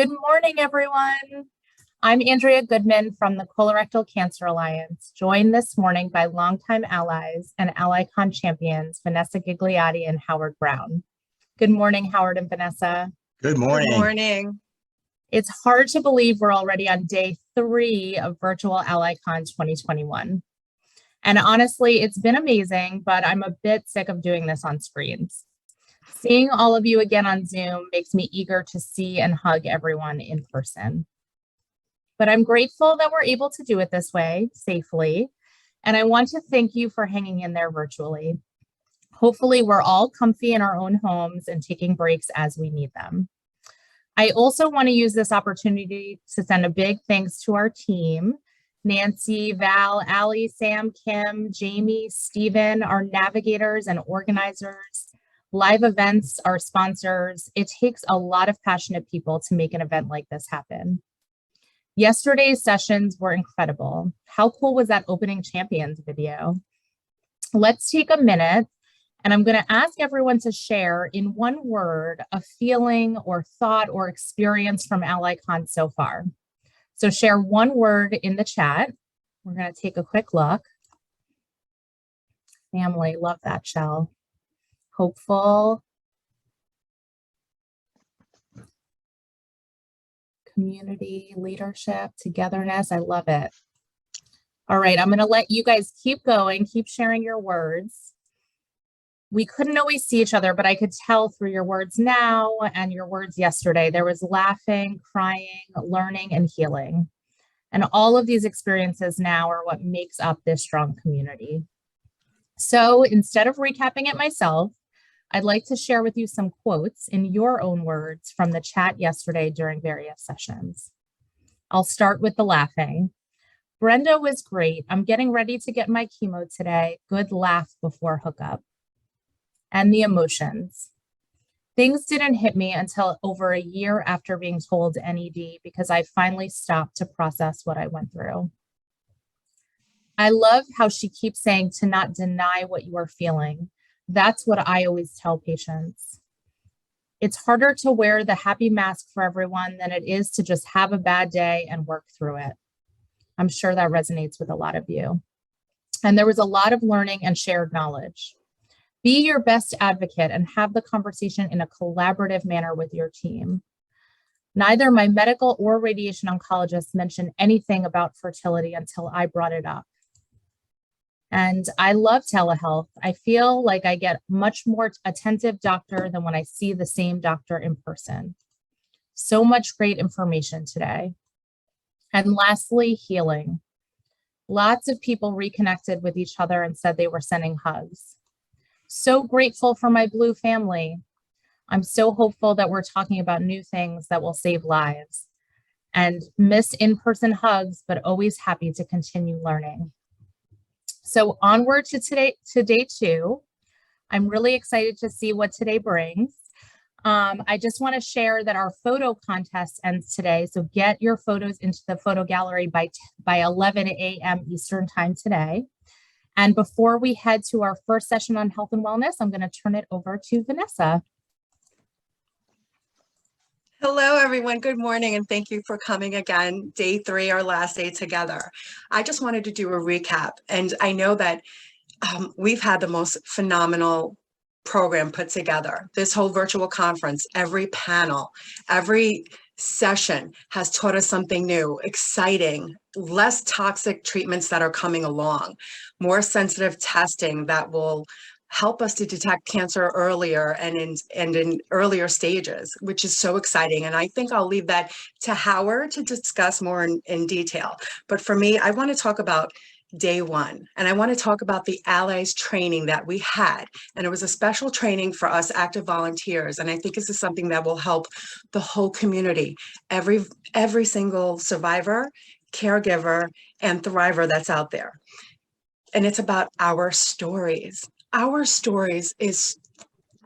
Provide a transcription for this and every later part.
Good morning, everyone. I'm Andrea Goodman from the Colorectal Cancer Alliance, joined this morning by longtime allies and AllyCon champions, Vanessa Ghiglioty and Howard Brown. Good morning, Howard and Vanessa. Good morning. Good morning. It's hard to believe we're already on day 3 of virtual AllyCon 2021. And honestly, it's been amazing, but I'm a bit sick of doing this on screens. Seeing all of you again on Zoom makes me eager to see and hug everyone in person. But I'm grateful that we're able to do it this way, safely, and I want to thank you for hanging in there virtually. Hopefully, we're all comfy in our own homes and taking breaks as we need them. I also want to use this opportunity to send a big thanks to our team, Nancy, Val, Allie, Sam, Kim, Jamie, Stephen, our navigators and organizers, live events, our sponsors. It takes a lot of passionate people to make an event like this happen. Yesterday's sessions were incredible. How cool was that opening champions video? Let's take a minute, and I'm going to ask everyone to share in one word a feeling or thought or experience from AllyCon so far. So share one word in the chat. We're going to take a quick look. Family, love that shell. Hopeful. Community, leadership, togetherness. I love it. All right, I'm going to let you guys keep going, keep sharing your words. We couldn't always see each other, but I could tell through your words now and your words yesterday. There was laughing, crying, learning, and healing. And all of these experiences now are what makes up this strong community. So instead of recapping it myself, I'd like to share with you some quotes in your own words from the chat yesterday during various sessions. I'll start with the laughing. Brenda was great. I'm getting ready to get my chemo today. Good laugh before hookup. And the emotions. Things didn't hit me until over a year after being told NED because I finally stopped to process what I went through. I love how she keeps saying to not deny what you are feeling. That's what I always tell patients. It's harder to wear the happy mask for everyone than it is to just have a bad day and work through it. I'm sure that resonates with a lot of you. And there was a lot of learning and shared knowledge. Be your best advocate and have the conversation in a collaborative manner with your team. Neither my medical or radiation oncologist mentioned anything about fertility until I brought it up. And I love telehealth. I feel like I get much more attentive doctor than when I see the same doctor in person. So much great information today. And lastly, healing. Lots of people reconnected with each other and said they were sending hugs. So grateful for my Blue family. I'm so hopeful that we're talking about new things that will save lives. And miss in-person hugs, but always happy to continue learning. So onward to day 2. I'm really excited to see what today brings. I just want to share that our photo contest ends today. So get your photos into the photo gallery by 11 a.m. Eastern time today. And before we head to our first session on health and wellness, I'm going to turn it over to Vanessa. Hello, everyone. Good morning, and thank you for coming again. Day 3, our last day together. I just wanted to do a recap, and I know that we've had the most phenomenal program put together. This whole virtual conference, every panel, every session has taught us something new, exciting, less toxic treatments that are coming along, more sensitive testing that will help us to detect cancer earlier and in earlier stages, which is so exciting. And I think I'll leave that to Howard to discuss more in detail. But for me, I want to talk about day 1, and I want to talk about the Allies training that we had. And it was a special training for us active volunteers. And I think this is something that will help the whole community, every single survivor, caregiver, and thriver that's out there. And it's about our stories. Our stories is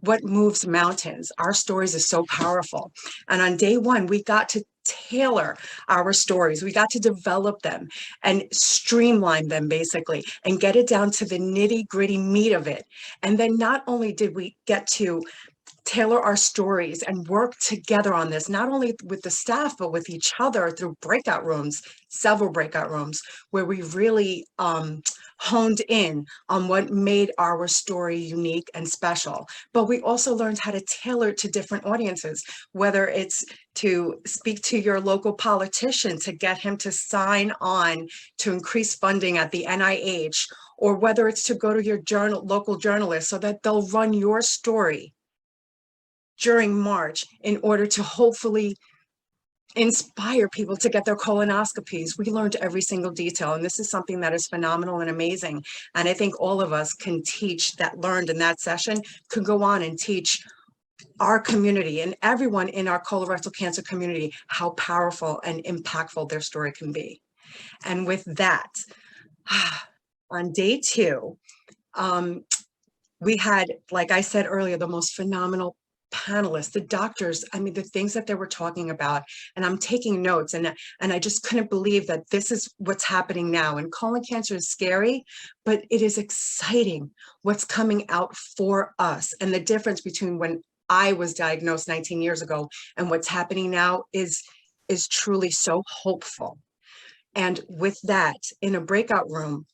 what moves mountains. Our stories is so powerful. And on day 1, we got to tailor our stories. We got to develop them and streamline them basically and get it down to the nitty gritty meat of it. And then not only did we get to tailor our stories and work together on this, not only with the staff, but with each other through breakout rooms, several breakout rooms, where we really honed in on what made our story unique and special. But we also learned how to tailor it to different audiences, whether it's to speak to your local politician to get him to sign on to increase funding at the NIH, or whether it's to go to your local journalist so that they'll run your story during March in order to hopefully inspire people to get their colonoscopies. We learned every single detail, and this is something that is phenomenal and amazing. And I think all of us can teach that learned in that session, could go on and teach our community and everyone in our colorectal cancer community how powerful and impactful their story can be. And with that, on day 2, we had, like I said earlier, the most phenomenal panelists, the doctors. I mean, the things that they were talking about, and I'm taking notes, and I just couldn't believe that this is what's happening now. And colon cancer is scary, but it is exciting what's coming out for us. And the difference between when I was diagnosed 19 years ago and what's happening now is truly so hopeful. And with that, in a breakout room,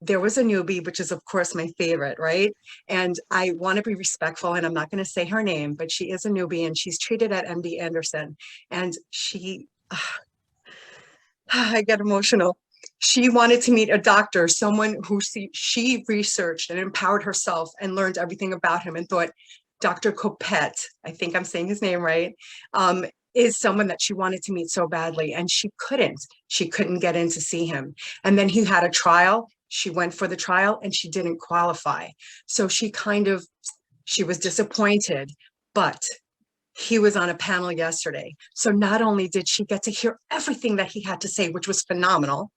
there was a newbie, which is of course my favorite, right? And I want to be respectful, and I'm not going to say her name, but she is a newbie and she's treated at MD Anderson. And she, I get emotional. She wanted to meet a doctor, someone who she researched and empowered herself and learned everything about him, and thought Dr. Copette, I think I'm saying his name right, is someone that she wanted to meet so badly, and she couldn't. She couldn't get in to see him. And then he had a trial. She went for the trial and she didn't qualify. So she was disappointed, but he was on a panel yesterday. So not only did she get to hear everything that he had to say, which was phenomenal,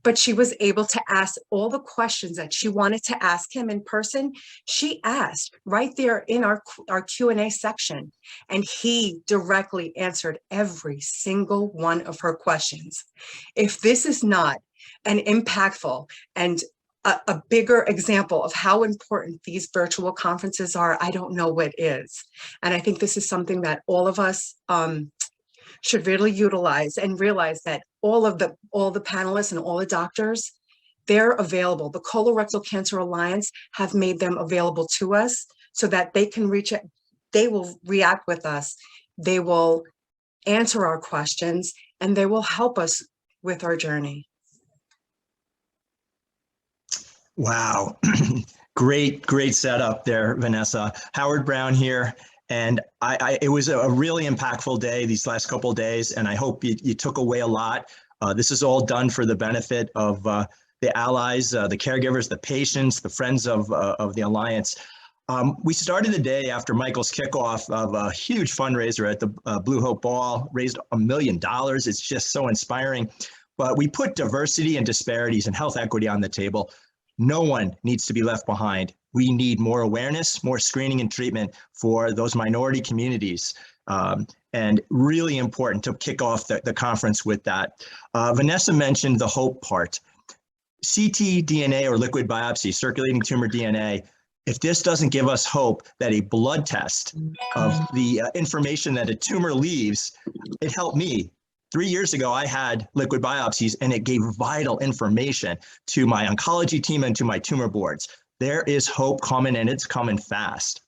but she was able to ask all the questions that she wanted to ask him in person. She asked right there in our Q&A section, and he directly answered every single one of her questions. If this is not an impactful and a bigger example of how important these virtual conferences are, I don't know what is. And I think this is something that all of us should really utilize, and realize that all the panelists and all the doctors, they're available. The Colorectal Cancer Alliance have made them available to us so that they can reach it. They will react with us. They will answer our questions, and they will help us with our journey. Wow. Great setup there, Vanessa. Howard Brown here. And it was a really impactful day, these last couple of days, and I hope you took away a lot. This is all done for the benefit of the allies, the caregivers, the patients, the friends of the Alliance. We started the day after Michael's kickoff of a huge fundraiser at the Blue Hope Ball, raised $1 million. It's just so inspiring. But we put diversity and disparities and health equity on the table. No one needs to be left behind. We need more awareness, more screening and treatment for those minority communities. And really important to kick off the conference with that. Vanessa mentioned the hope part. ctDNA or liquid biopsy, circulating tumor DNA, if this doesn't give us hope that a blood test of the information that a tumor leaves, it helped me. 3 years ago, I had liquid biopsies, and it gave vital information to my oncology team and to my tumor boards. There is hope coming, and it's coming fast.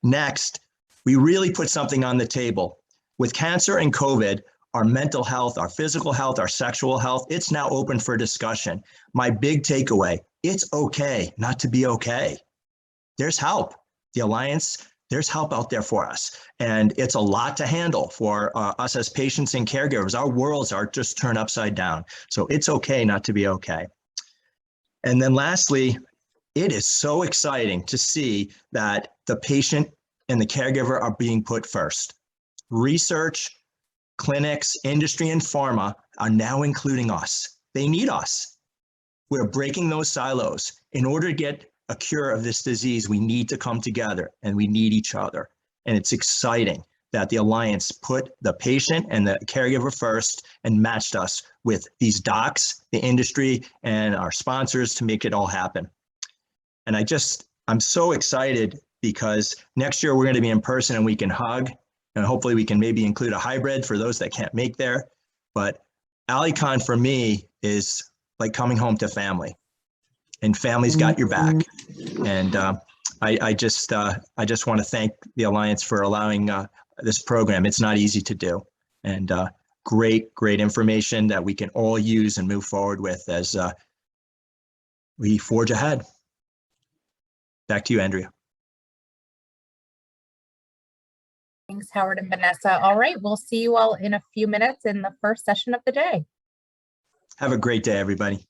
Next, we really put something on the table. With cancer and COVID, our mental health, our physical health, our sexual health, it's now open for discussion. My big takeaway, it's okay not to be okay. There's help. The Alliance, there's help out there for us. And it's a lot to handle for us as patients and caregivers. Our worlds are just turned upside down. So it's okay not to be okay. And then lastly, it is so exciting to see that the patient and the caregiver are being put first. Research, clinics, industry, and pharma are now including us. They need us. We're breaking those silos. In order to get a cure of this disease, we need to come together, and we need each other. And it's exciting that the Alliance put the patient and the caregiver first and matched us with these docs, the industry, and our sponsors to make it all happen. And I'm so excited because next year we're going to be in person and we can hug, and hopefully we can maybe include a hybrid for those that can't make there. But AllyCon for me is like coming home to family, and family's got your back. And I just want to thank the Alliance for allowing this program. It's not easy to do, and great information that we can all use and move forward with as we forge ahead. Back to you, Andrea. Thanks, Howard and Vanessa. All right, we'll see you all in a few minutes in the first session of the day. Have a great day, everybody.